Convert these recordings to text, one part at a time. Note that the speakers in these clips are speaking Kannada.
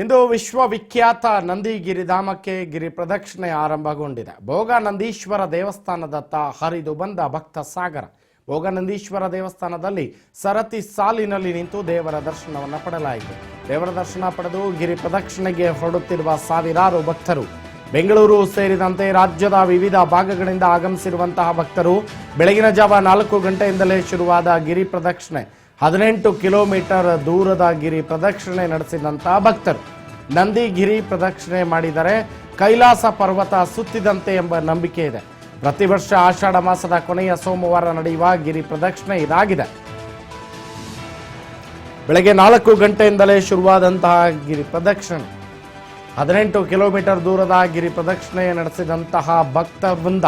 ಇಂದು ವಿಶ್ವವಿಖ್ಯಾತ ನಂದಿಗಿರಿಧಾಮಕ್ಕೆ ಗಿರಿ ಪ್ರದಕ್ಷಿಣೆ ಆರಂಭಗೊಂಡಿದೆ. ಭೋಗನಂದೀಶ್ವರ ದೇವಸ್ಥಾನದತ್ತ ಹರಿದು ಬಂದ ಭಕ್ತ ಸಾಗರ. ಭೋಗನಂದೀಶ್ವರ ದೇವಸ್ಥಾನದಲ್ಲಿ ಸರತಿ ಸಾಲಿನಲ್ಲಿ ನಿಂತು ದೇವರ ದರ್ಶನವನ್ನು ಪಡೆಯಲಾಯಿತು. ದೇವರ ದರ್ಶನ ಪಡೆದು ಗಿರಿ ಪ್ರದಕ್ಷಿಣೆಗೆ ಹೊರಡುತ್ತಿರುವ ಸಾವಿರಾರು ಭಕ್ತರು. ಬೆಂಗಳೂರು ಸೇರಿದಂತೆ ರಾಜ್ಯದ ವಿವಿಧ ಭಾಗಗಳಿಂದ ಆಗಮಿಸಿರುವಂತಹ ಭಕ್ತರು ಬೆಳಗಿನ ಜಾವ 4 ಗಂಟೆಯಿಂದಲೇ ಶುರುವಾದ ಗಿರಿ ಪ್ರದಕ್ಷಿಣೆ 18 ಕಿಲೋಮೀಟರ್ ದೂರದ ಗಿರಿ ಪ್ರದಕ್ಷಿಣೆ ನಡೆಸಿದಂತಹ ಭಕ್ತರು ನಂದಿಗಿರಿ ಪ್ರದಕ್ಷಿಣೆ ಮಾಡಿದರೆ ಕೈಲಾಸ ಪರ್ವತ ಸುತ್ತಿದಂತೆ ಎಂಬ ನಂಬಿಕೆ ಇದೆ. ಪ್ರತಿ ವರ್ಷ ಆಷಾಢ ಮಾಸದ ಕೊನೆಯ ಸೋಮವಾರ ನಡೆಯುವ ಗಿರಿ ಪ್ರದಕ್ಷಿಣೆ ಇದಾಗಿದೆ. ಬೆಳಗ್ಗೆ 4 ಗಂಟೆಯಿಂದಲೇ ಶುರುವಾದಂತಹ ಗಿರಿ ಪ್ರದಕ್ಷಿಣೆ 18 ಕಿಲೋಮೀಟರ್ ದೂರದ ಗಿರಿ ಪ್ರದಕ್ಷಿಣೆ ನಡೆಸಿದಂತಹ ಭಕ್ತ ವೃಂದ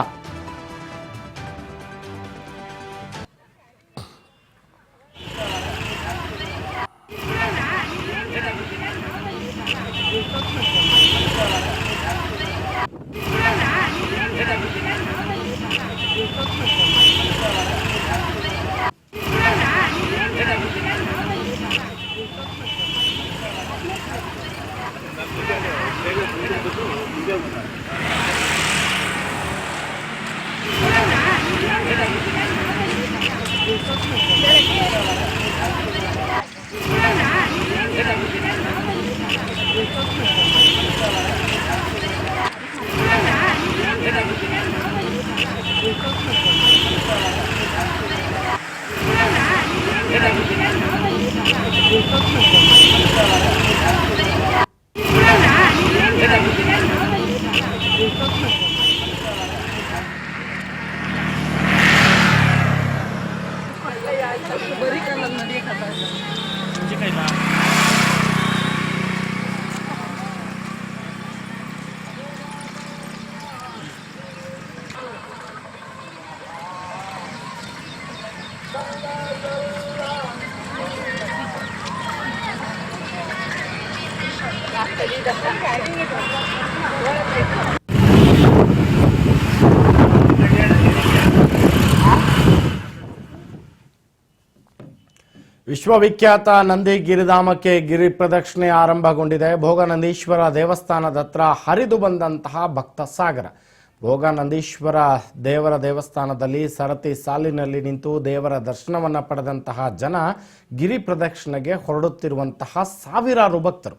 ವಿಶ್ವವಿಖ್ಯಾತ ನಂದಿಗಿರಿಧಾಮಕ್ಕೆ ಗಿರಿ ಪ್ರದಕ್ಷಿಣೆ ಆರಂಭಗೊಂಡಿದೆ. ಭೋಗನಂದೀಶ್ವರ ದೇವಸ್ಥಾನದತ್ರ ಹರಿದು ಬಂದಂತಹ ಭಕ್ತ ಸಾಗರ. ಭೋಗನಂದೀಶ್ವರ ದೇವರ ದೇವಸ್ಥಾನದಲ್ಲಿ ಸರತಿ ಸಾಲಿನಲ್ಲಿ ನಿಂತು ದೇವರ ದರ್ಶನವನ್ನು ಪಡೆದಂತಹ ಜನ ಗಿರಿ ಪ್ರದಕ್ಷಿಣೆಗೆ ಹೊರಡುತ್ತಿರುವಂತಹ ಸಾವಿರಾರು ಭಕ್ತರು.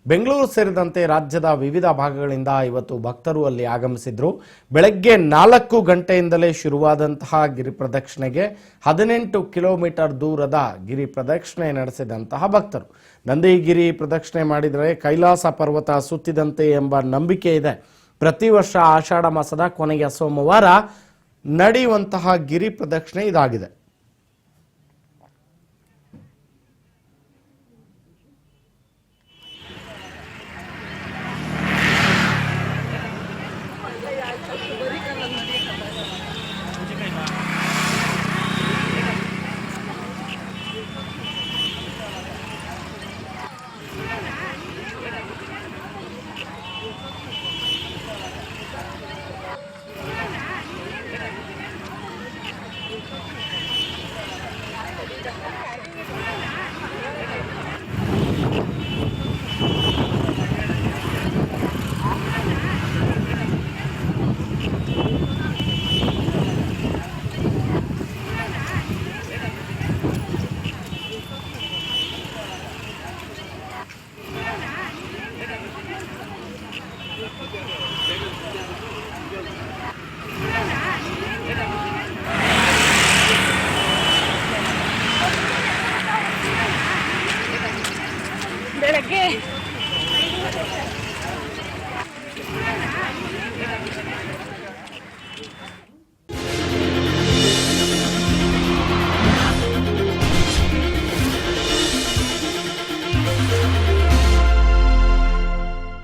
ಬೆಂಗಳೂರು ಸೇರಿದಂತೆ ರಾಜ್ಯದ ವಿವಿಧ ಭಾಗಗಳಿಂದ ಇವತ್ತು ಭಕ್ತರು ಅಲ್ಲಿ ಆಗಮಿಸಿದ್ರು. ಬೆಳಗ್ಗೆ 4 ಗಂಟೆಯಿಂದಲೇ ಶುರುವಾದಂತಹ ಗಿರಿ ಪ್ರದಕ್ಷಿಣೆಗೆ 18 ಕಿಲೋಮೀಟರ್ ದೂರದ ಗಿರಿ ಪ್ರದಕ್ಷಿಣೆ ನಡೆಸಿದಂತಹ ಭಕ್ತರು ನಂದಿಗಿರಿ ಪ್ರದಕ್ಷಿಣೆ ಮಾಡಿದರೆ ಕೈಲಾಸ ಪರ್ವತ ಸುತ್ತಿದಂತೆ ಎಂಬ ನಂಬಿಕೆ ಇದೆ. ಪ್ರತಿ ವರ್ಷ ಆಷಾಢ ಮಾಸದ ಕೊನೆಯ ಸೋಮವಾರ ನಡೆಯುವಂತಹ ಗಿರಿ ಪ್ರದಕ್ಷಿಣೆ ಇದಾಗಿದೆ.